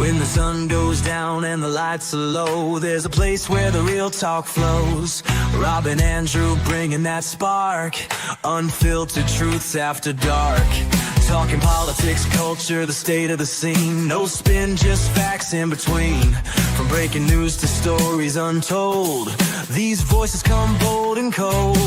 When the sun goes down and the lights are low, there's a place where the real talk flows. Rob and Andrew bringing that spark, unfiltered truths after dark. Talking politics, culture, the state of the scene. No spin, just facts in between. From breaking news to stories untold, these voices come bold and cold.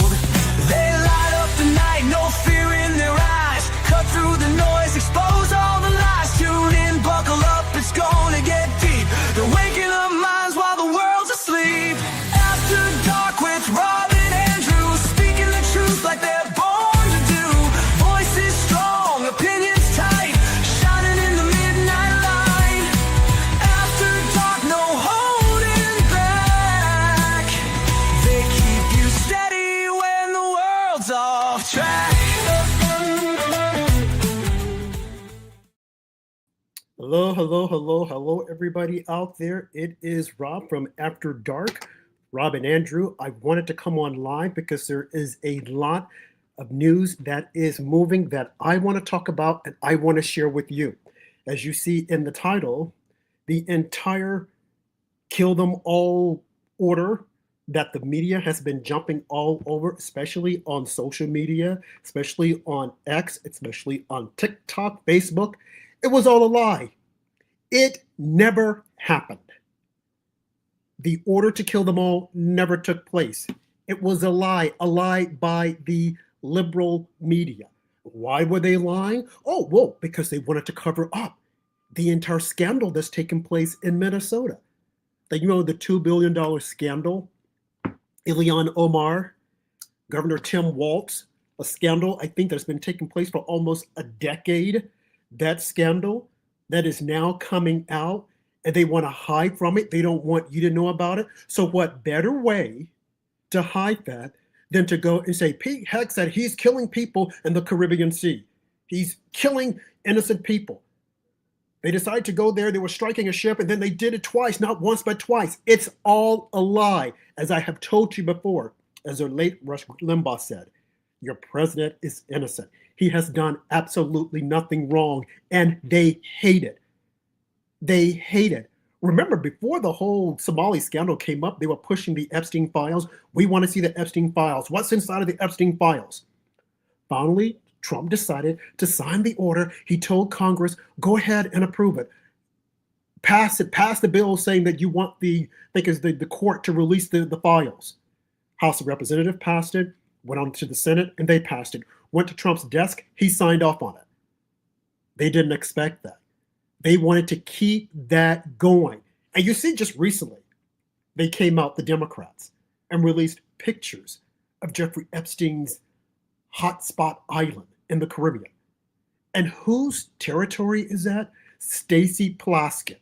They light up the night, no fear in their eyes. Cut through the noise, expose all the lies. Tune in, buckle up, it's gonna get deep. They're waking up minds while the world's asleep. After dark with Rob and Andrew, speaking the truth like they're born to do. Voices strong, opinions tight, shining in the midnight light. After dark, no holding back. They keep you steady when the world's off track. Hello, everybody out there. It is Rob from After Dark. Rob and Andrew, I wanted to come on live because there is a lot of news that is moving that I want to talk about and I want to share with you. As you see in the title, the entire kill them all order that the media has been jumping all over, especially on social media, especially on X, especially on TikTok, Facebook. It was all a lie. It never happened. The order to kill them all never took place. It was a lie by the liberal media. Why were they lying? Oh, well, because they wanted to cover up the entire scandal that's taken place in Minnesota. The $2 billion scandal, lhan Omar, Governor Tim Walz, a scandal I think that's been taking place for almost a decade. That scandal that is now coming out, and they want to hide from it. They don't want you to know about it. So what better way to hide that than to go and say, Pete Hegseth, he's killing people in the Caribbean Sea. He's killing innocent people. They decided to go there. They were striking a ship, and then they did it twice, not once, but twice. It's all a lie. As I have told you before, as the late Rush Limbaugh said, your president is innocent. He has done absolutely nothing wrong, and they hate it. They hate it. Remember, before the whole Somali scandal came up, they were pushing the Epstein files. We want to see the Epstein files. What's inside of the Epstein files? Finally, Trump decided to sign the order. He told Congress, go ahead and approve it. Pass it. Pass the bill saying that you want the court to release the files. House of Representatives passed it, went on to the Senate, and they passed it. Went to Trump's desk, he signed off on it. They didn't expect that. They wanted to keep that going. And you see, just recently, they came out, the Democrats, and released pictures of Jeffrey Epstein's hotspot island in the Caribbean. And whose territory is that? Stacey Plaskett.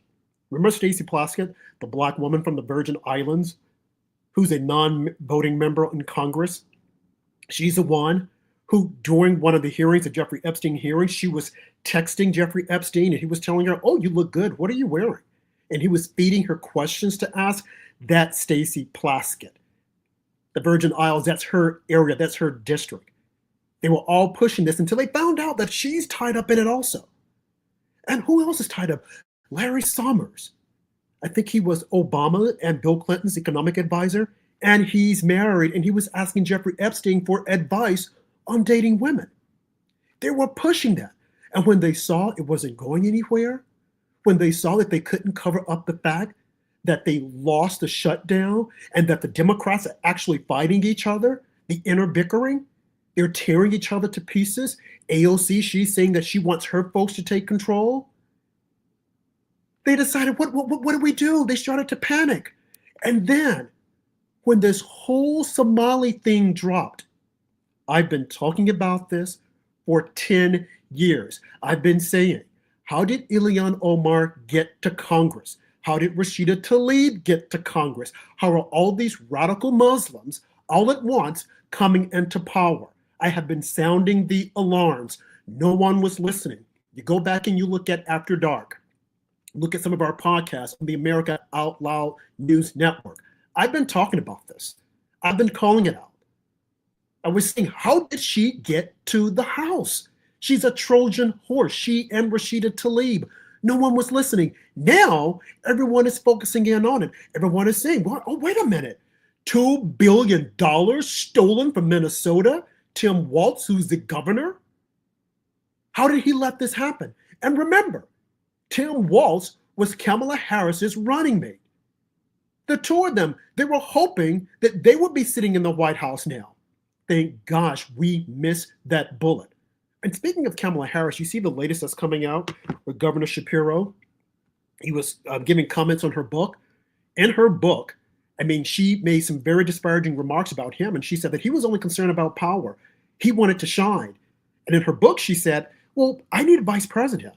Remember Stacey Plaskett, the black woman from the Virgin Islands, who's a non-voting member in Congress? She's the one who, during one of the hearings, the Jeffrey Epstein hearing, she was texting Jeffrey Epstein, and he was telling her, oh, you look good. What are you wearing? And he was feeding her questions to ask. That's Stacey Plaskett. The Virgin Isles, that's her area. That's her district. They were all pushing this until they found out that she's tied up in it also. And who else is tied up? Larry Summers. I think he was Obama and Bill Clinton's economic advisor, and he's married, and he was asking Jeffrey Epstein for advice on dating women. They were pushing that. And when they saw it wasn't going anywhere, when they saw that they couldn't cover up the fact that they lost the shutdown and that the Democrats are actually fighting each other, the inner bickering, they're tearing each other to pieces. AOC, she's saying that she wants her folks to take control. They decided, what do we do? They started to panic. And then when this whole Somali thing dropped, I've been talking about this for 10 years. I've been saying, how did lhan Omar get to Congress? How did Rashida Tlaib get to Congress? How are all these radical Muslims all at once coming into power? I have been sounding the alarms. No one was listening. You go back and you look at After Dark. Look at some of our podcasts on the America Out Loud News Network. I've been talking about this. I've been calling it out. I was saying, how did she get to the House? She's a Trojan horse. She and Rashida Tlaib No one was listening. Now, everyone is focusing in on it. Everyone is saying, well, oh, wait a minute. $2 billion stolen from Minnesota? Tim Walz, who's the governor? How did he let this happen? And remember, Tim Walz was Kamala Harris's running mate. The two of them, they were hoping that they would be sitting in the White House now. Thank gosh we missed that bullet. And speaking of Kamala Harris, you see the latest that's coming out with Governor Shapiro. He was giving comments on her book. In her book, I mean, she made some very disparaging remarks about him, and she said that he was only concerned about power. He wanted to shine. And in her book, she said, well, I need a vice president.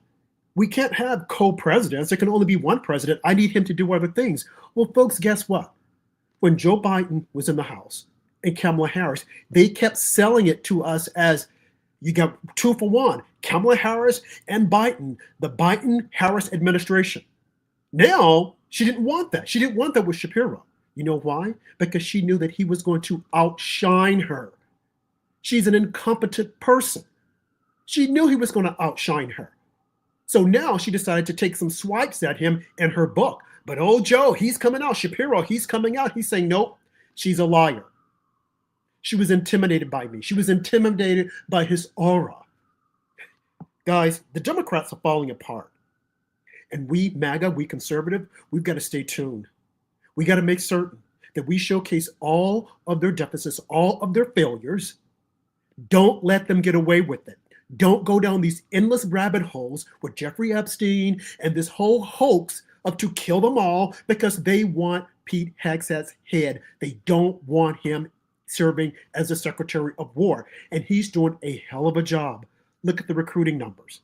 We can't have co-presidents. There can only be one president. I need him to do other things. Well, folks, guess what? When Joe Biden was in the House and Kamala Harris, they kept selling it to us as you got 2 for 1, Kamala Harris and Biden, the Biden-Harris administration. Now, she didn't want that. She didn't want that with Shapiro. You know why? Because she knew that he was going to outshine her. She's an incompetent person. She knew he was going to outshine her. So now she decided to take some swipes at him in her book. But oh, Joe, he's coming out. Shapiro, he's coming out. He's saying, nope, she's a liar. She was intimidated by me. She was intimidated by his aura. Guys, the Democrats are falling apart. And we, MAGA, we conservative, we've got to stay tuned. We got to make certain that we showcase all of their deficits, all of their failures. Don't let them get away with it. Don't go down these endless rabbit holes with Jeffrey Epstein and this whole hoax of to kill them all because they want Pete Hegseth's head. They don't want him serving as the Secretary of War. And he's doing a hell of a job. Look at the recruiting numbers.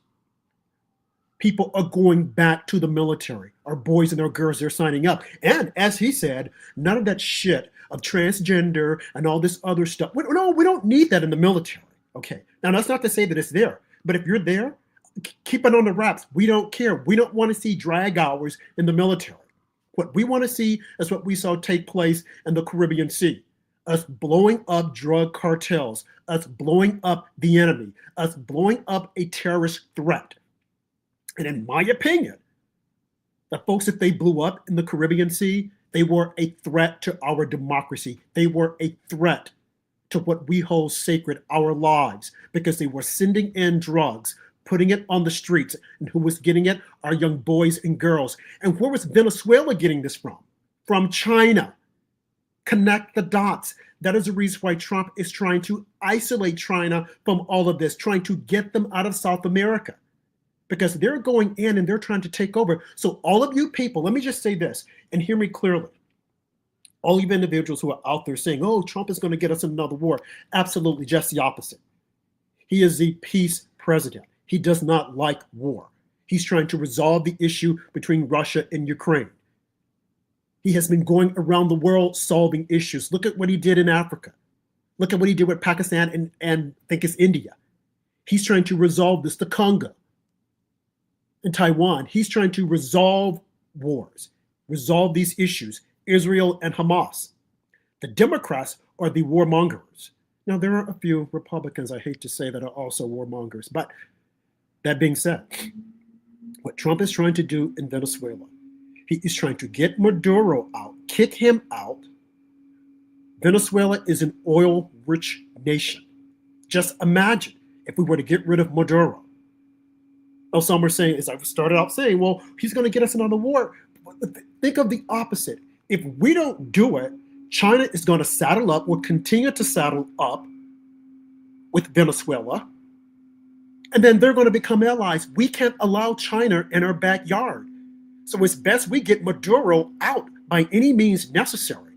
People are going back to the military. Our boys and our girls, they're signing up. And as he said, none of that shit of transgender and all this other stuff. No, we don't need that in the military. Okay, now that's not to say that it's there, but if you're there, keep it on the wraps. We don't care. We don't want to see drag hours in the military. What we want to see is what we saw take place in the Caribbean Sea. Us blowing up drug cartels, us blowing up the enemy, us blowing up a terrorist threat. And in my opinion, the folks that they blew up in the Caribbean Sea, they were a threat to our democracy. They were a threat to what we hold sacred, our lives, because they were sending in drugs, putting it on the streets. And who was getting it? Our young boys and girls. And where was Venezuela getting this from? From China. Connect the dots. That is the reason why Trump is trying to isolate China from all of this, trying to get them out of South America. Because they're going in and they're trying to take over. So all of you people, let me just say this and hear me clearly. All you individuals who are out there saying, oh, Trump is going to get us in another war. Absolutely, just the opposite. He is the peace president. He does not like war. He's trying to resolve the issue between Russia and Ukraine. He has been going around the world solving issues. Look at what he did in Africa. Look at what he did with Pakistan and I think it's India. He's trying to resolve this, the Congo and Taiwan. He's trying to resolve wars, resolve these issues. Israel and Hamas. The Democrats are the warmongers. Now, there are a few Republicans, I hate to say, that are also warmongers. But that being said, what Trump is trying to do in Venezuela, he is trying to get Maduro out, kick him out. Venezuela is an oil-rich nation. Just imagine if we were to get rid of Maduro. Now, some are saying, as I started out saying, well, he's going to get us another war. Think of the opposite. If we don't do it, China is going to saddle up, will continue to saddle up with Venezuela, and then they're going to become allies. We can't allow China in our backyard. So it's best we get Maduro out by any means necessary.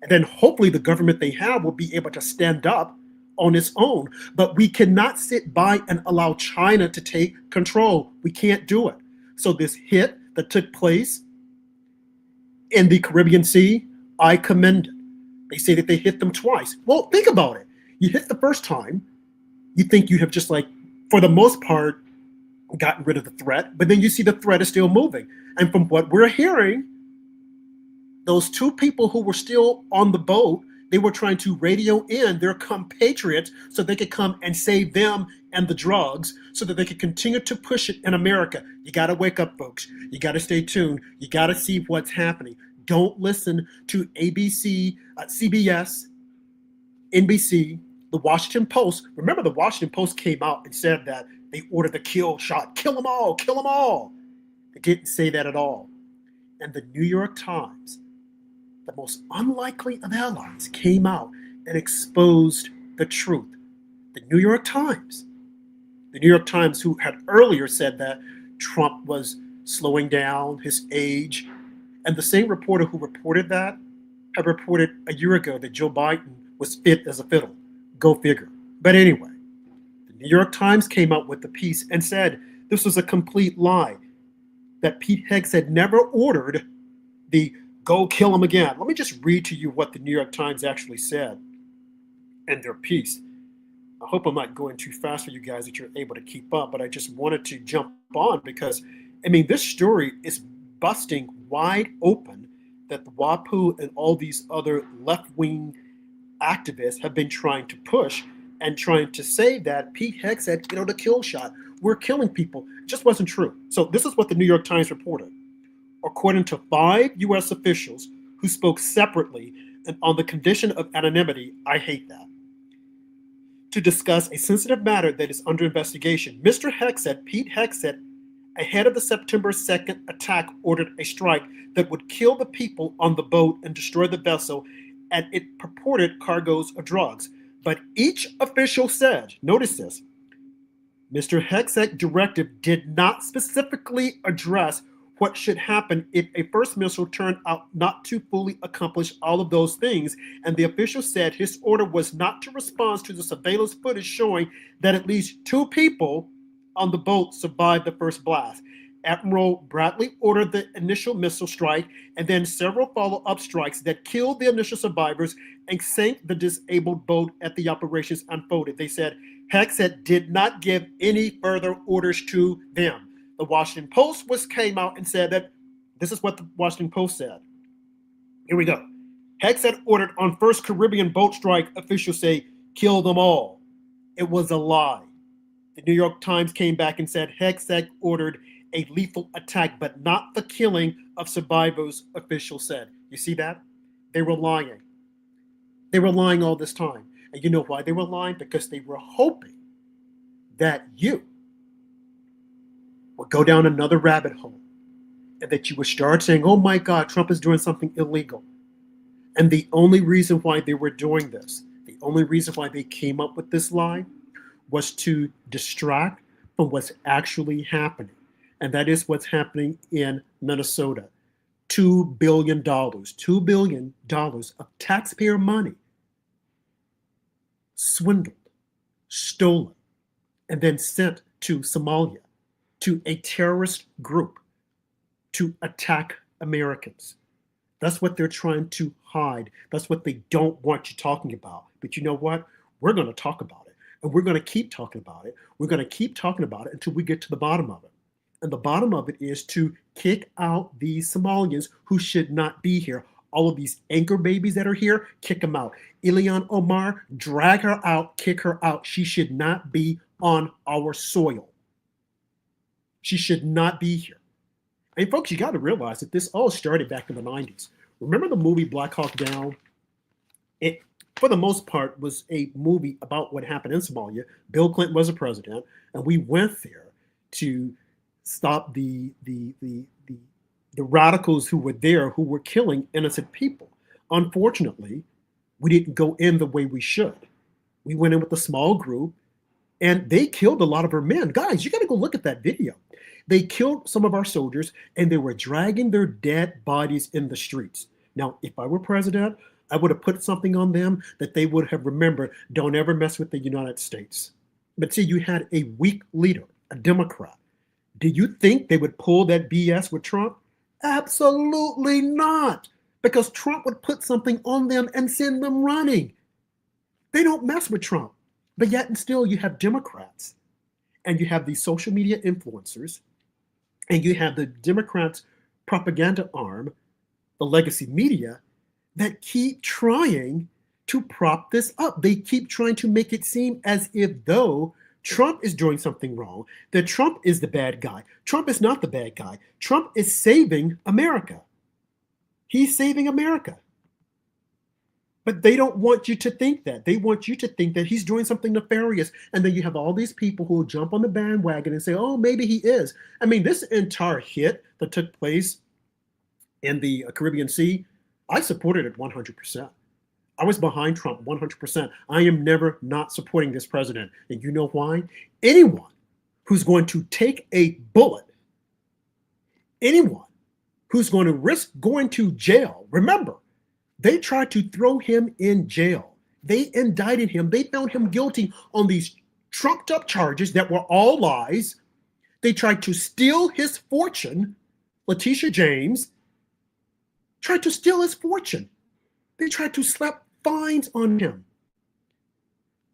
And then hopefully the government they have will be able to stand up on its own. But we cannot sit by and allow China to take control. We can't do it. So this hit that took place in the Caribbean Sea, I commend it. They say that they hit them twice. Well, think about it. You hit the first time, you think you have just like, for the most part, gotten rid of the threat, but then you see the threat is still moving. And from what we're hearing, those two people who were still on the boat, they were trying to radio in their compatriots so they could come and save them and the drugs so that they could continue to push it in America. You got to wake up, folks. You got to stay tuned. You got to see what's happening. Don't listen to ABC, CBS, NBC, the Washington Post. Remember, the Washington Post came out and said that they ordered the kill shot. Kill them all. Kill them all. They didn't say that at all. And the New York Times, the most unlikely of allies, came out and exposed the truth. The New York Times, who had earlier said that Trump was slowing down his age, and the same reporter who reported that had reported a year ago that Joe Biden was fit as a fiddle. Go figure. But anyway, the New York Times came out with the piece and said this was a complete lie, that Pete Hegseth never ordered the go kill him again. Let me just read to you what the New York Times actually said in their piece. I hope I'm not going too fast for you guys that you're able to keep up, but I just wanted to jump on because, I mean, this story is busting wide open that the WAPO and all these other left-wing activists have been trying to push and trying to say that Pete Hegseth, the kill shot, we're killing people. It just wasn't true. So this is what the New York Times reported. According to 5 U.S. officials who spoke separately and on the condition of anonymity, I hate that, to discuss a sensitive matter that is under investigation, Mr. Hegseth, Pete Hegseth, ahead of the September 2nd attack, ordered a strike that would kill the people on the boat and destroy the vessel and its purported cargoes of drugs. But each official said, notice this, Mr. Hegseth's directive did not specifically address what should happen if a first missile turned out not to fully accomplish all of those things. And the official said his order was not to respond to the surveillance footage showing that at least 2 people on the boat survived the first blast. Admiral Bradley ordered the initial missile strike and then several follow-up strikes that killed the initial survivors and sank the disabled boat as the operations unfolded. They said Hegseth did not give any further orders to them. The Washington Post came out and said that this is what the Washington Post said. Here we go. Hegseth ordered on first Caribbean boat strike, officials say, kill them all. It was a lie. The New York Times came back and said Hegseth ordered a lethal attack, but not the killing of survivors, officials said. You see that? They were lying. They were lying all this time. And you know why they were lying? Because they were hoping that you would go down another rabbit hole and that you would start saying, oh my God, Trump is doing something illegal. And the only reason why they were doing this, the only reason why they came up with this lie was to distract from what's actually happening. And that is what's happening in Minnesota. $2 billion, $2 billion of taxpayer money swindled, stolen, and then sent to Somalia, to a terrorist group to attack Americans. That's what they're trying to hide. That's what they don't want you talking about. But you know what? We're going to talk about it. And we're going to keep talking about it. We're going to keep talking about it until we get to the bottom of it. And the bottom of it is to kick out these Somalians who should not be here. All of these anchor babies that are here, kick them out. Ilhan Omar, drag her out, kick her out. She should not be on our soil. She should not be here. And folks, you got to realize that this all started back in the 90s. Remember the movie Black Hawk Down? It, for the most part, was a movie about what happened in Somalia. Bill Clinton was a president, and we went there to stop the radicals who were there, who were killing innocent people. Unfortunately, we didn't go in the way we should. We went in with a small group, and they killed a lot of our men. Guys, you got to go look at that video. They killed some of our soldiers, and they were dragging their dead bodies in the streets. Now, if I were president, I would have put something on them that they would have remembered, don't ever mess with the United States. But see, you had a weak leader, a Democrat. Do you think they would pull that BS with Trump? Absolutely not, because Trump would put something on them and send them running. They don't mess with Trump. But yet and still you have Democrats, and you have these social media influencers, and you have the Democrats' propaganda arm, the legacy media, that keep trying to prop this up. They keep trying to make it seem as if though Trump is doing something wrong, that Trump is the bad guy. Trump is not the bad guy. Trump is saving America. He's saving America. But they don't want you to think that. They want you to think that he's doing something nefarious. And then you have all these people who will jump on the bandwagon and say, oh, maybe he is. I mean, this entire hit that took place in the Caribbean Sea, I supported it 100%. I was behind Trump 100%. I am never not supporting this president. And you know why? Anyone who's going to take a bullet, anyone who's going to risk going to jail, remember, they tried to throw him in jail. They indicted him. They found him guilty on these trumped up charges that were all lies. They tried to steal his fortune. Letitia James tried to steal his fortune. They tried to slap fines on him.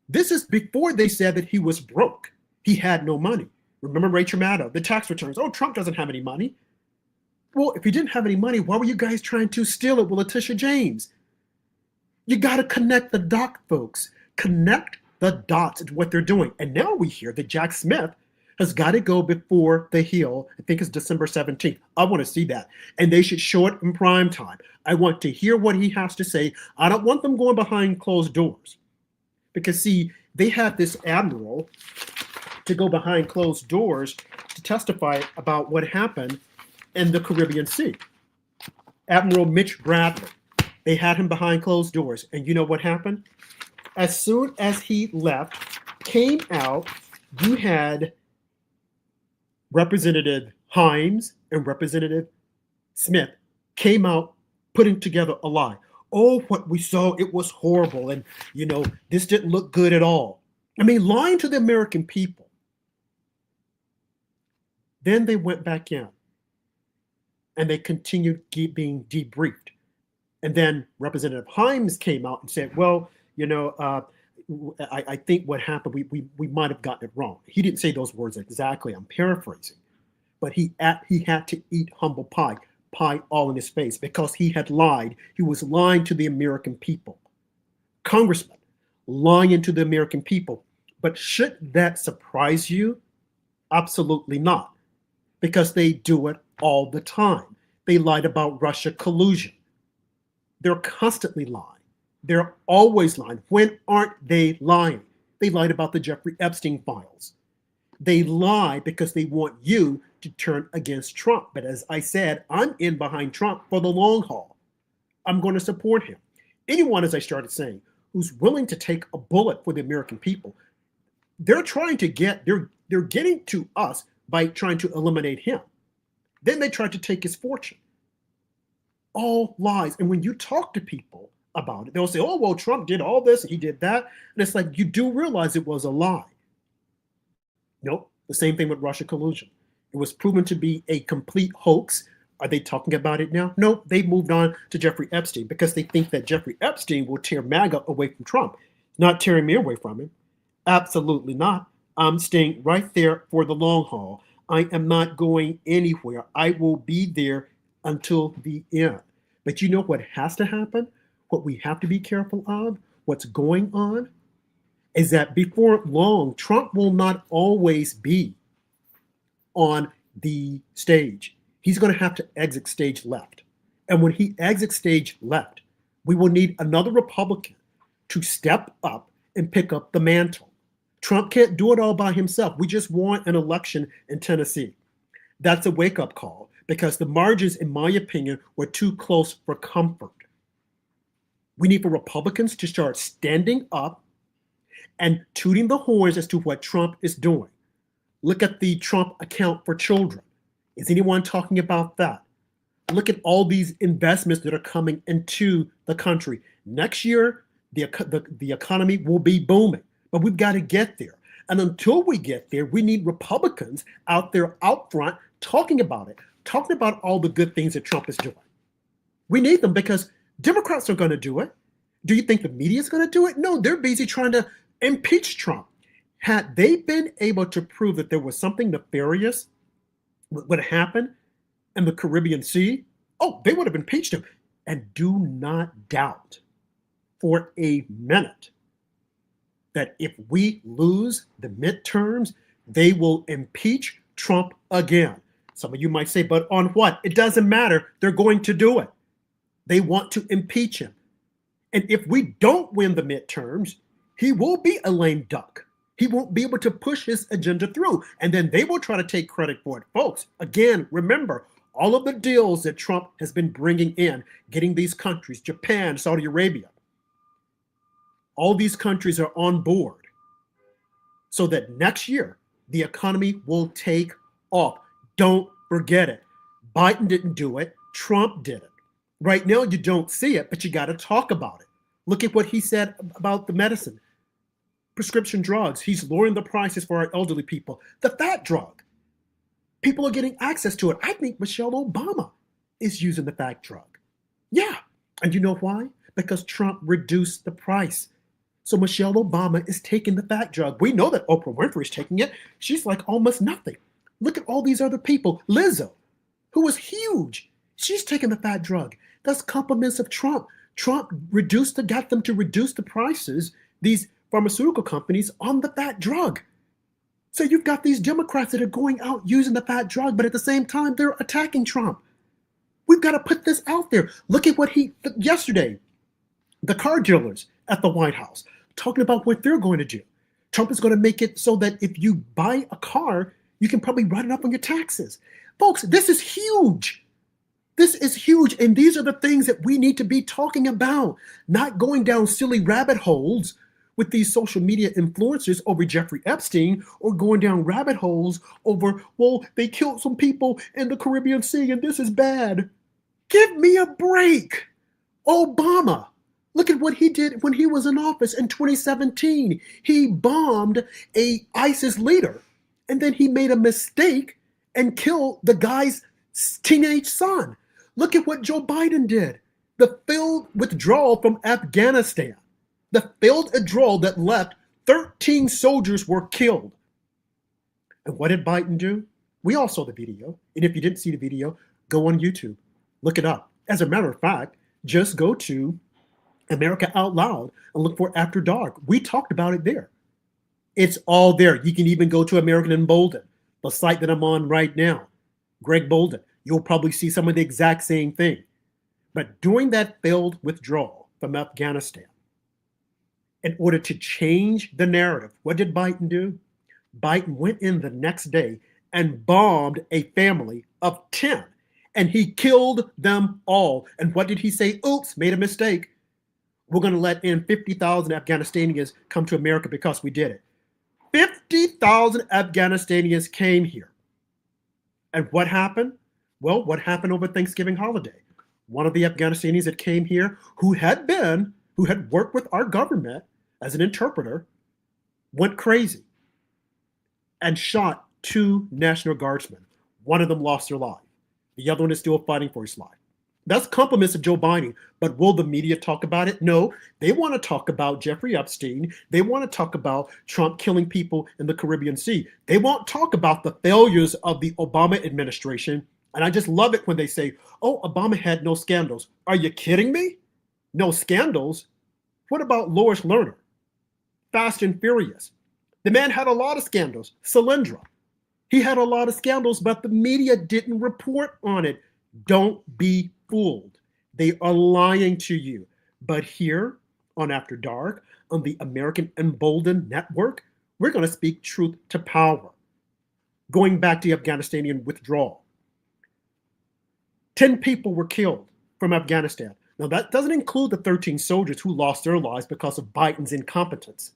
This is before they said that he was broke. He had no money. Remember Rachel Maddow, the tax returns. Oh, Trump doesn't have any money. Well, if he didn't have any money, why were you guys trying to steal it with Letitia James? You got to connect the dots, folks. Connect the dots to what they're doing. And now we hear that Jack Smith has got to go before the Hill. I think it's December 17th. I want to see that. And they should show it in prime time. I want to hear what he has to say. I don't want them going behind closed doors. Because, see, they have this admiral to go behind closed doors to testify about what happened in the Caribbean Sea. Admiral Mitch Bradley. They had him behind closed doors. And you know what happened? As soon as he left, came out, you had Representative Himes and Representative Smith came out putting together a lie. Oh, what we saw, it was horrible. And, you know, this didn't look good at all. I mean, lying to the American people. Then they went back in and they continued being debriefed. And then Representative Himes came out and said, well, you know, I think what happened, we might have gotten it wrong. He didn't say those words exactly. I'm paraphrasing. But he had to eat humble pie all in his face because he had lied. He was lying to the American people. Congressman, lying to the American people. But should that surprise you? Absolutely not. Because they do it all the time. They lied about Russia collusion. They're constantly lying. They're always lying. When aren't they lying? They lied about the Jeffrey Epstein files. They lie because they want you to turn against Trump. But as I said, I'm in behind Trump for the long haul. I'm going to support him. Anyone, as I started saying, who's willing to take a bullet for the American people, they're getting to us by trying to eliminate him. Then they tried to take his fortune. All lies. And when you talk to people about it, they'll say, oh, well, Trump did all this and he did that. And it's like, you do realize it was a lie. Nope. The same thing with Russia collusion. It was proven to be a complete hoax. Are they talking about it now? No, they've moved on to Jeffrey Epstein because they think that Jeffrey Epstein will tear MAGA away from Trump. Not tearing me away from him. Absolutely not. I'm staying right there for the long haul. I am not going anywhere. I will be there until the end. But you know what has to happen? What we have to be careful of, what's going on, is that before long, Trump will not always be on the stage. He's going to have to exit stage left. And when he exits stage left, we will need another Republican to step up and pick up the mantle. Trump can't do it all by himself. We just won an election in Tennessee. That's a wake-up call because the margins, in my opinion, were too close for comfort. We need for Republicans to start standing up and tooting the horns as to what Trump is doing. Look at the Trump account for children. Is anyone talking about that? Look at all these investments that are coming into the country. Next year, the economy will be booming, but we've got to get there. And until we get there, we need Republicans out there out front talking about it, talking about all the good things that Trump is doing. We need them because Democrats are going to do it. Do you think the media is going to do it? No, they're busy trying to impeach Trump. Had they been able to prove that there was something nefarious would happen in the Caribbean Sea, oh, they would have impeached him. And do not doubt for a minute that if we lose the midterms, they will impeach Trump again. Some of you might say, but on what? It doesn't matter. They're going to do it. They want to impeach him. And if we don't win the midterms, he will be a lame duck. He won't be able to push his agenda through. And then they will try to take credit for it. Folks, again, remember, all of the deals that Trump has been bringing in, getting these countries, Japan, Saudi Arabia, all these countries are on board so that next year the economy will take off. Don't forget it. Biden didn't do it. Trump did it. Right now, you don't see it, but you got to talk about it. Look at what he said about the medicine, prescription drugs. He's lowering the prices for our elderly people. The fat drug. People are getting access to it. I think Michelle Obama is using the fat drug. Yeah. And you know why? Because Trump reduced the price. So Michelle Obama is taking the fat drug. We know that Oprah Winfrey is taking it. She's like almost nothing. Look at all these other people. Lizzo, who was huge. She's taking the fat drug. That's compliments of Trump. Trump got them to reduce the prices, these pharmaceutical companies, on the fat drug. So you've got these Democrats that are going out using the fat drug, but at the same time, they're attacking Trump. We've got to put this out there. Look at what yesterday, the car dealers at the White House, talking about what they're going to do. Trump is going to make it so that if you buy a car, you can probably write it up on your taxes. Folks, this is huge. This is huge. And these are the things that we need to be talking about, not going down silly rabbit holes with these social media influencers over Jeffrey Epstein, or going down rabbit holes over, well, they killed some people in the Caribbean Sea and this is bad. Give me a break. Obama, look at what he did when he was in office in 2017. He bombed a ISIS leader, and then he made a mistake and killed the guy's teenage son. Look at what Joe Biden did. The failed withdrawal from Afghanistan. The failed withdrawal that left 13 soldiers were killed. And what did Biden do? We all saw the video. And if you didn't see the video, go on YouTube. Look it up. As a matter of fact, just go to America Out Loud and look for After Dark. We talked about it there. It's all there. You can even go to American Emboldened, the site that I'm on right now. Greg Bolden. You'll probably see some of the exact same thing. But during that failed withdrawal from Afghanistan, in order to change the narrative, what did Biden do? Biden went in the next day and bombed a family of 10, and he killed them all. And what did he say? Oops, made a mistake. We're going to let in 50,000 Afghanistanians come to America because we did it. 50,000 Afghanistanians came here. And what happened? Well, what happened over Thanksgiving holiday? One of the Afghanistanians that came here, who had worked with our government as an interpreter, went crazy and shot 2 National Guardsmen. One of them lost their life. The other one is still fighting for his life. That's compliments of Joe Biden, but will the media talk about it? No, they want to talk about Jeffrey Epstein. They want to talk about Trump killing people in the Caribbean Sea. They won't talk about the failures of the Obama administration. And I just love it when they say, oh, Obama had no scandals. Are you kidding me? No scandals? What about Lois Lerner? Fast and Furious. The man had a lot of scandals. Solyndra. He had a lot of scandals, but the media didn't report on it. Don't be fooled. They are lying to you. But here on After Dark, on the American Emboldened Network, we're going to speak truth to power. Going back to the Afghanistanian withdrawal. 10 people were killed from Afghanistan. Now, that doesn't include the 13 soldiers who lost their lives because of Biden's incompetence.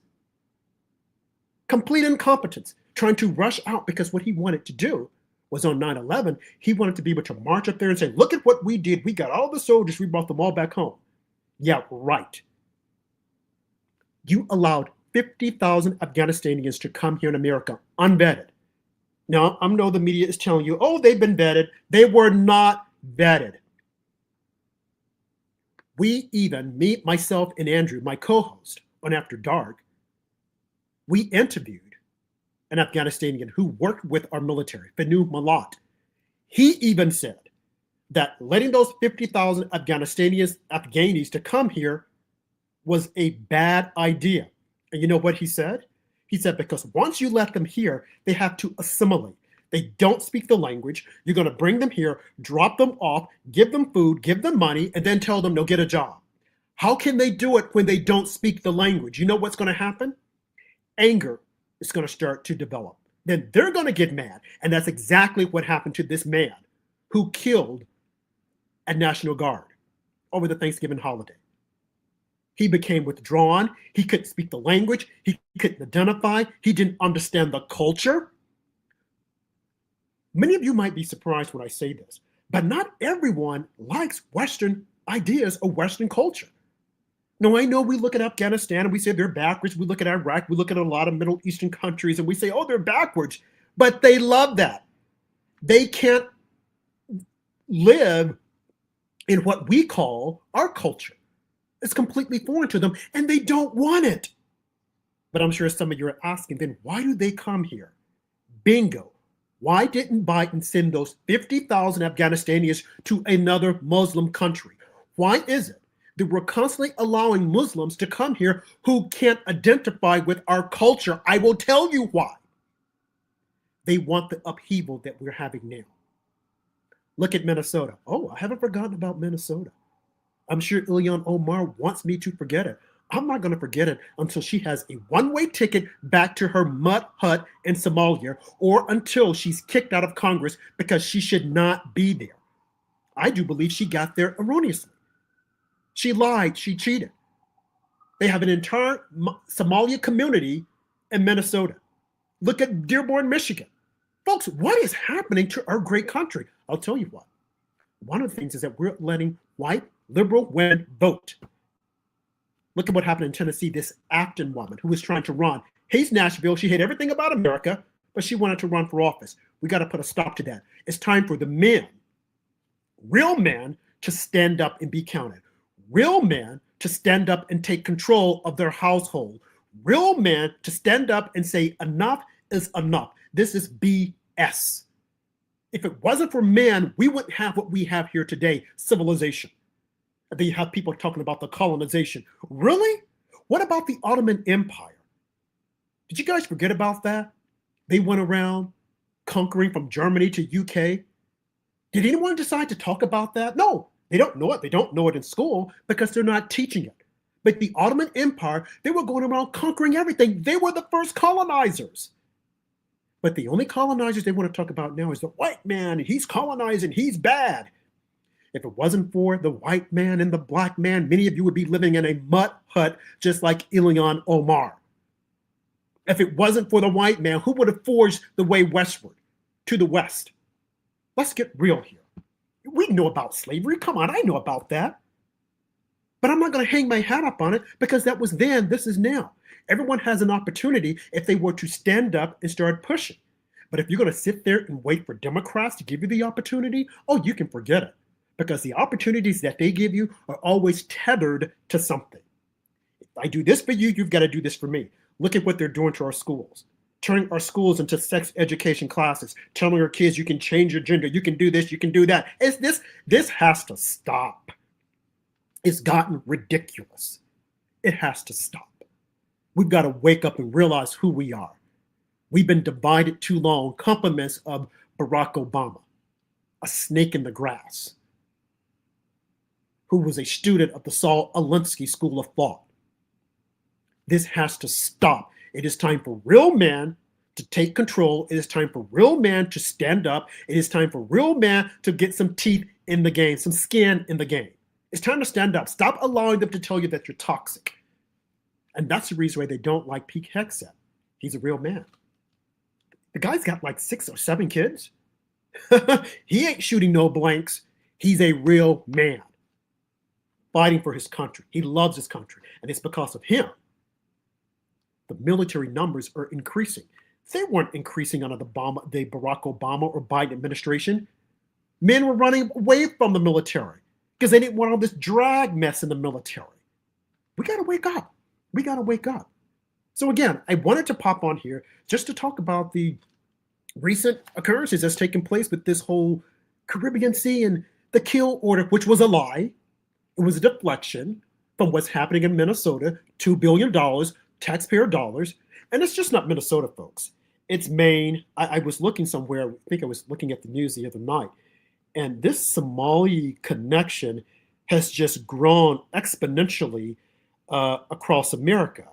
Complete incompetence, trying to rush out, because what he wanted to do was on 9/11, he wanted to be able to march up there and say, look at what we did. We got all the soldiers. We brought them all back home. Yeah, right. You allowed 50,000 Afghanistanians to come here in America unvetted. Now, I know the media is telling you, oh, they've been vetted. They were not vetted. We even, me, myself, and Andrew, my co-host on After Dark, we interviewed an Afghanistanian who worked with our military, Fanu Malat. He even said that letting those 50,000 Afghanis to come here was a bad idea. And you know what he said? He said, because once you let them here, they have to assimilate. They don't speak the language. You're going to bring them here, drop them off, give them food, give them money, and then tell them they'll get a job. How can they do it when they don't speak the language? You know what's going to happen? Anger is going to start to develop. Then they're going to get mad. And that's exactly what happened to this man who killed a National Guard over the Thanksgiving holiday. He became withdrawn. He couldn't speak the language. He couldn't identify. He didn't understand the culture. Many of you might be surprised when I say this, but not everyone likes Western ideas or Western culture. Now, I know we look at Afghanistan and we say they're backwards. We look at Iraq. We look at a lot of Middle Eastern countries and we say, oh, they're backwards. But they love that. They can't live in what we call our culture. It's completely foreign to them and they don't want it. But I'm sure some of you are asking, then why do they come here? Bingo. Why didn't Biden send those 50,000 Afghanistanians to another Muslim country? Why is it that we're constantly allowing Muslims to come here who can't identify with our culture? I will tell you why. They want the upheaval that we're having now. Look at Minnesota. Oh, I haven't forgotten about Minnesota. I'm sure lhan Omar wants me to forget it. I'm not going to forget it until she has a one-way ticket back to her mud hut in Somalia, or until she's kicked out of Congress because she should not be there. I do believe she got there erroneously. She lied. She cheated. They have an entire Somalia community in Minnesota. Look at Dearborn, Michigan. Folks, what is happening to our great country? I'll tell you what. One of the things is that we're letting white liberal women vote. Look at what happened in Tennessee. This Acton woman who was trying to run. Hates Nashville. She hate everything about America, but she wanted to run for office. We got to put a stop to that. It's time for the men, real men, to stand up and be counted. Real men to stand up and take control of their household. Real men to stand up and say enough is enough. This is BS. If it wasn't for men, we wouldn't have what we have here today, civilization. And then you have people talking about the colonization. Really? What about the Ottoman Empire? Did you guys forget about that? They went around conquering from Germany to UK. Did anyone decide to talk about that? No, they don't know it. They don't know it in school because they're not teaching it. But the Ottoman Empire, they were going around conquering everything. They were the first colonizers. But the only colonizers they want to talk about now is the white man. He's colonizing. He's bad. If it wasn't for the white man and the black man, many of you would be living in a mud hut just like lhan Omar. If it wasn't for the white man, who would have forged the way westward to the west? Let's get real here. We know about slavery. Come on, I know about that. But I'm not going to hang my hat up on it because that was then, this is now. Everyone has an opportunity if they were to stand up and start pushing. But if you're going to sit there and wait for Democrats to give you the opportunity, oh, you can forget it. Because the opportunities that they give you are always tethered to something. If I do this for you, you've got to do this for me. Look at what they're doing to our schools. Turning our schools into sex education classes, telling our kids you can change your gender, you can do this, you can do that. This has to stop. It's gotten ridiculous. It has to stop. We've got to wake up and realize who we are. We've been divided too long. Compliments of Barack Obama, a snake in the grass, who was a student of the Saul Alinsky School of Thought. This has to stop. It is time for real men to take control. It is time for real men to stand up. It is time for real men to get some teeth in the game, some skin in the game. It's time to stand up. Stop allowing them to tell you that you're toxic. And that's the reason why they don't like Pete Hegseth. He's a real man. The guy's got like 6 or 7 kids. He ain't shooting no blanks. He's a real man fighting for his country. He loves his country. And it's because of him the military numbers are increasing. They weren't increasing under the Barack Obama or Biden administration. Men were running away from the military because they didn't want all this drag mess in the military. We got to wake up. We got to wake up. So again, I wanted to pop on here just to talk about the recent occurrences that's taken place with this whole Caribbean Sea and the kill order, which was a lie. It was a deflection from what's happening in Minnesota, $2 billion taxpayer dollars. And it's just not Minnesota, folks. It's Maine. I was looking somewhere, I think I was looking at the news the other night, and this Somali connection has just grown exponentially across America.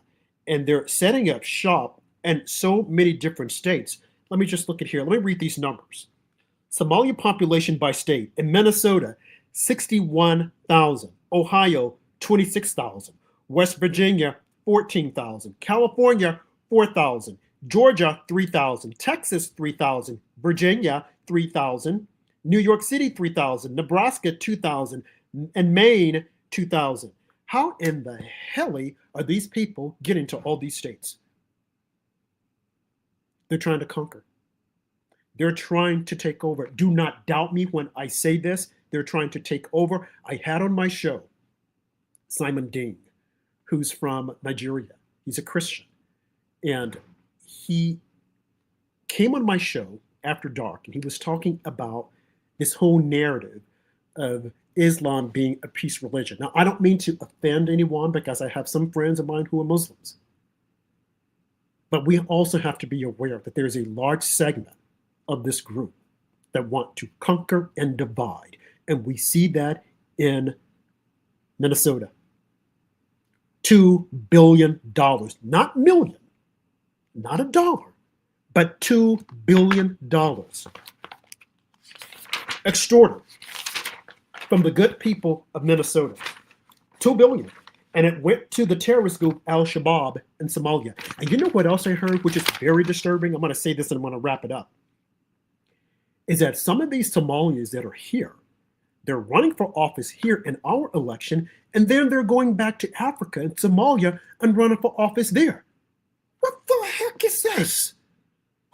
And they're setting up shop in so many different states. Let me just look at here. Let me read these numbers. Somali population by state. In Minnesota, 61,000. Ohio, 26,000. West Virginia, 14,000. California, 4,000. Georgia, 3,000. Texas, 3,000. Virginia, 3,000. New York City, 3,000. Nebraska, 2,000. And Maine, 2,000. How in the hell are these people getting to all these states? They're trying to conquer. They're trying to take over. Do not doubt me when I say this. They're trying to take over. I had on my show Simon Ding, who's from Nigeria. He's a Christian. And he came on my show after dark, and he was talking about this whole narrative of Islam being a peace religion. Now, I don't mean to offend anyone because I have some friends of mine who are Muslims. But we also have to be aware that there's a large segment of this group that want to conquer and divide. And we see that in Minnesota. $2 billion, not million, not a dollar, but $2 billion. Extorted from the good people of Minnesota. $2 billion. And it went to the terrorist group Al-Shabaab in Somalia. And you know what else I heard, which is very disturbing? I'm going to say this and I'm going to wrap it up. Is that some of these Somalians that are here, they're running for office here in our election, and then they're going back to Africa and Somalia and running for office there. What the heck is this?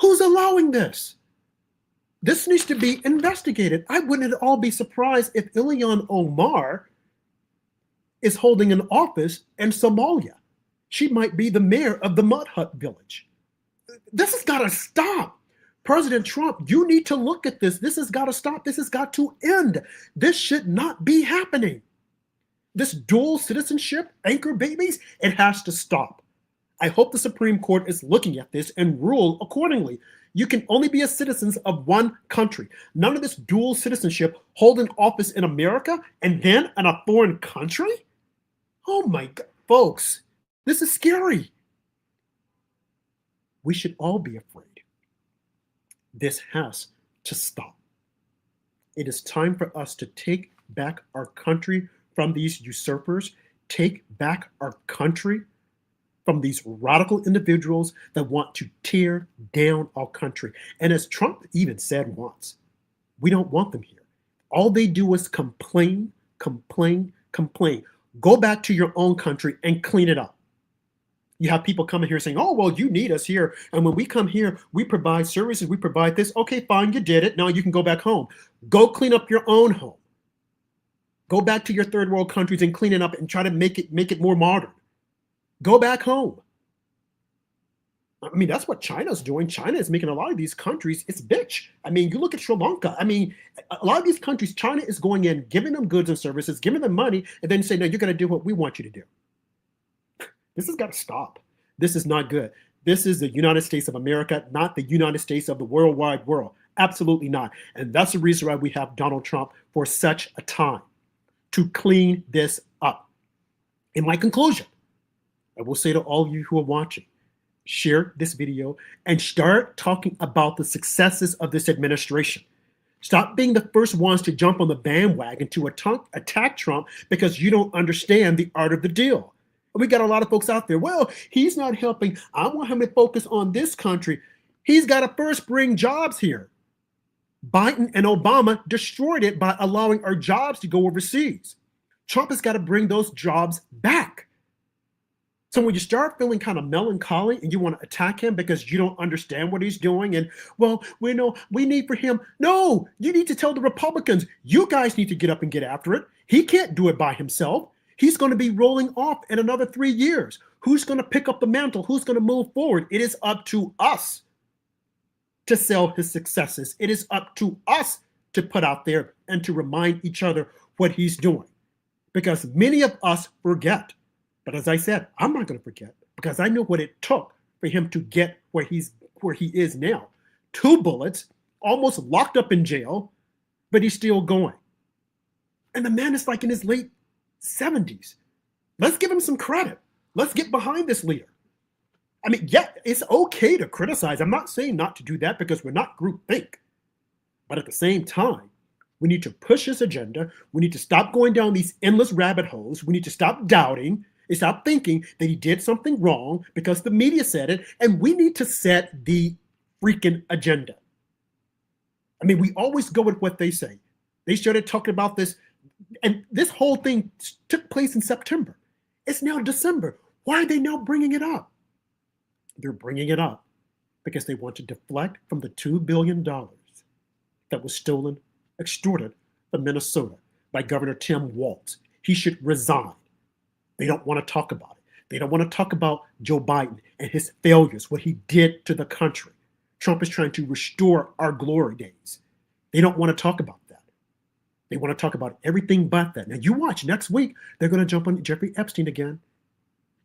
Who's allowing this? This needs to be investigated. I wouldn't at all be surprised if lhan Omar is holding an office in Somalia. She might be the mayor of the Mud Hut village. This has got to stop. President Trump, you need to look at this. This has got to stop. This has got to end. This should not be happening. This dual citizenship, anchor babies, it has to stop. I hope the Supreme Court is looking at this and rule accordingly. You can only be a citizen of one country. None of this dual citizenship, holding office in America and then in a foreign country? Oh my God, folks, this is scary. We should all be afraid. This has to stop. It is time for us to take back our country from these usurpers, take back our country from these radical individuals that want to tear down our country. And as Trump even said once, we don't want them here. All they do is complain, complain, complain. Go back to your own country and clean it up. You have people coming here saying, oh, well, you need us here. And when we come here, we provide services, we provide this. Okay, fine, you did it. Now you can go back home. Go clean up your own home. Go back to your third world countries and clean it up and try to make it more modern. Go back home. I mean, that's what China's doing. China is making a lot of these countries its bitch. I mean, you look at Sri Lanka. I mean, a lot of these countries, China is going in, giving them goods and services, giving them money, and then say, no, you're going to do what we want you to do. This has got to stop. This is not good. This is the United States of America, not the United States of the worldwide world. Absolutely not. And that's the reason why we have Donald Trump for such a time, to clean this up. In my conclusion, I will say to all of you who are watching, share this video and start talking about the successes of this administration. Stop being the first ones to jump on the bandwagon to attack Trump because you don't understand the art of the deal. We got a lot of folks out there. Well, he's not helping. I want him to focus on this country. He's got to first bring jobs here. Biden and Obama destroyed it by allowing our jobs to go overseas. Trump has got to bring those jobs back. So when you start feeling kind of melancholy and you want to attack him because you don't understand what he's doing and, well, we need for him. No, you need to tell the Republicans, you guys need to get up and get after it. He can't do it by himself. He's going to be rolling off in another 3 years. Who's going to pick up the mantle? Who's going to move forward? It is up to us to sell his successes. It is up to us to put out there and to remind each other what he's doing. Because many of us forget. But as I said, I'm not going to forget. because I know what it took for him to get where he is now. 2 bullets, almost locked up in jail, but he's still going. And the man is like in his late 70s. Let's give him some credit. Let's get behind this leader. I mean, yeah, it's okay to criticize. I'm not saying not to do that because we're not groupthink. But at the same time, we need to push his agenda. We need to stop going down these endless rabbit holes. We need to stop doubting and stop thinking that he did something wrong because the media said it. And we need to set the freaking agenda. I mean, we always go with what they say. They started talking about this, and this whole thing took place in September. It's now December. Why are they now bringing it up? They're bringing it up because they want to deflect from the $2 billion that was stolen, extorted from Minnesota by Governor Tim Walz. He should resign. They don't want to talk about it. They don't want to talk about Joe Biden and his failures, what he did to the country. Trump is trying to restore our glory days. They don't want to talk about that. They want to talk about everything but that. Now you watch, next week, they're going to jump on Jeffrey Epstein again.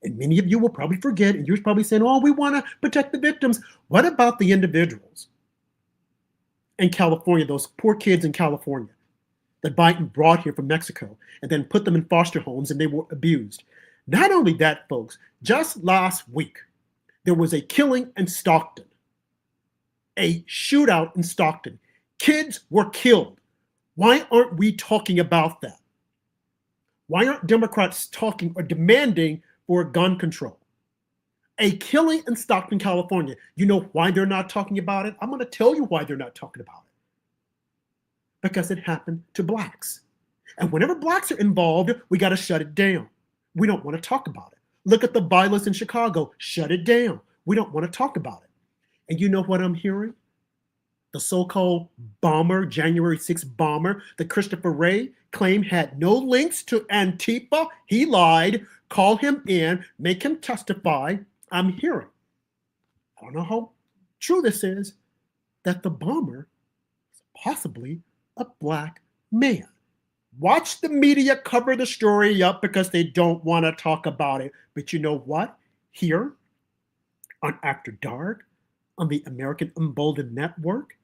And many of you will probably forget, and you're probably saying, oh, we want to protect the victims. What about the individuals in California, those poor kids in California that Biden brought here from Mexico and then put them in foster homes and they were abused? Not only that, folks, just last week, there was a killing in Stockton, a shootout in Stockton. Kids were killed. Why aren't we talking about that? Why aren't Democrats talking or demanding for gun control? A killing in Stockton, California. You know why they're not talking about it? I'm going to tell you why they're not talking about it. Because it happened to blacks. And whenever blacks are involved, we got to shut it down. We don't want to talk about it. Look at the violence in Chicago. Shut it down. We don't want to talk about it. And you know what I'm hearing? The so-called bomber, January 6th bomber, that Christopher Wray claimed had no links to Antifa. He lied. Call him in, make him testify. I'm hearing, I don't know how true this is, that the bomber is possibly a black man. Watch the media cover the story up because they don't want to talk about it. But you know what? Here on After Dark, on the American Emboldened Network,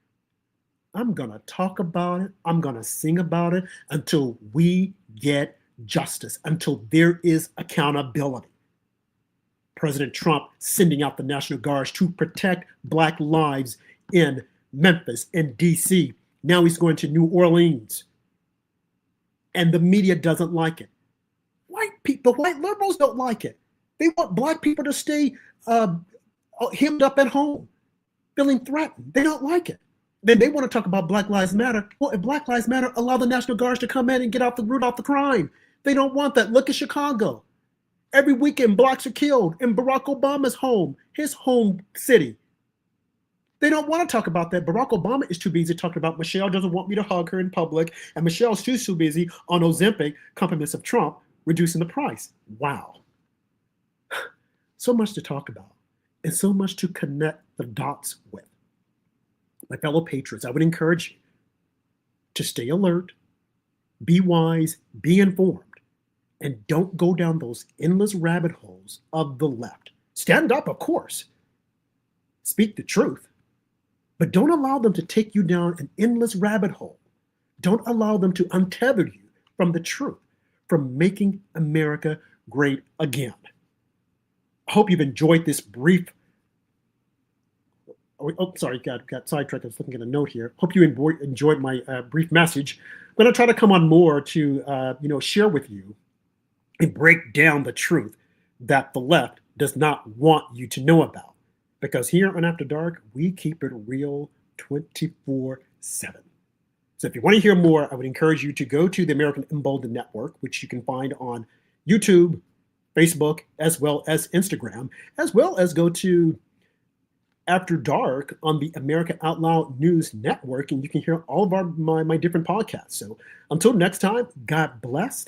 I'm going to talk about it. I'm going to sing about it until we get justice, until there is accountability. President Trump sending out the National Guards to protect black lives in Memphis and DC. Now he's going to New Orleans. And the media doesn't like it. White people, white liberals don't like it. They want black people to stay hemmed up at home, feeling threatened. They don't like it. Then they want to talk about Black Lives Matter. Well, if Black Lives Matter, allow the National Guards to come in and get root out the crime. They don't want that. Look at Chicago. Every weekend, blacks are killed in Barack Obama's home, his home city. They don't want to talk about that. Barack Obama is too busy talking about Michelle doesn't want me to hug her in public, and Michelle's too busy on Ozempic, compliments of Trump, reducing the price. Wow. So much to talk about, and so much to connect the dots with. My fellow patriots, I would encourage you to stay alert, be wise, be informed, and don't go down those endless rabbit holes of the left. Stand up, of course. Speak the truth. But don't allow them to take you down an endless rabbit hole. Don't allow them to untether you from the truth, from making America great again. I hope you've enjoyed this brief. Oh, sorry, got sidetracked. I was looking at a note here. Hope you enjoyed my brief message. I'm going to try to come on more to share with you and break down the truth that the left does not want you to know about. Because here on After Dark, we keep it real 24/7. So if you want to hear more, I would encourage you to go to the American Emboldened Network, which you can find on YouTube, Facebook, as well as Instagram, as well as go to After Dark on the America Out Loud News Network, and you can hear all of my different podcasts. So until next time, God bless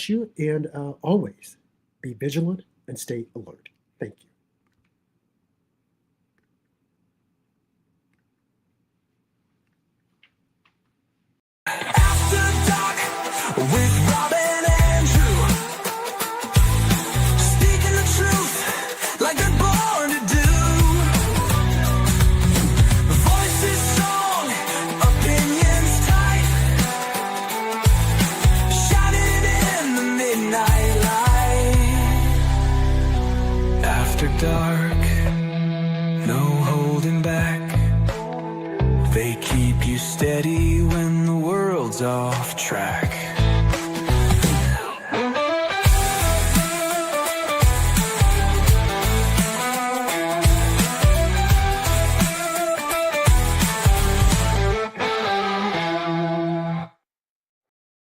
you, and always be vigilant and stay alert. Thank you. After Dark with Rob and Andrew, speaking the truth. after dark, no holding back. They keep you steady when the world's off track.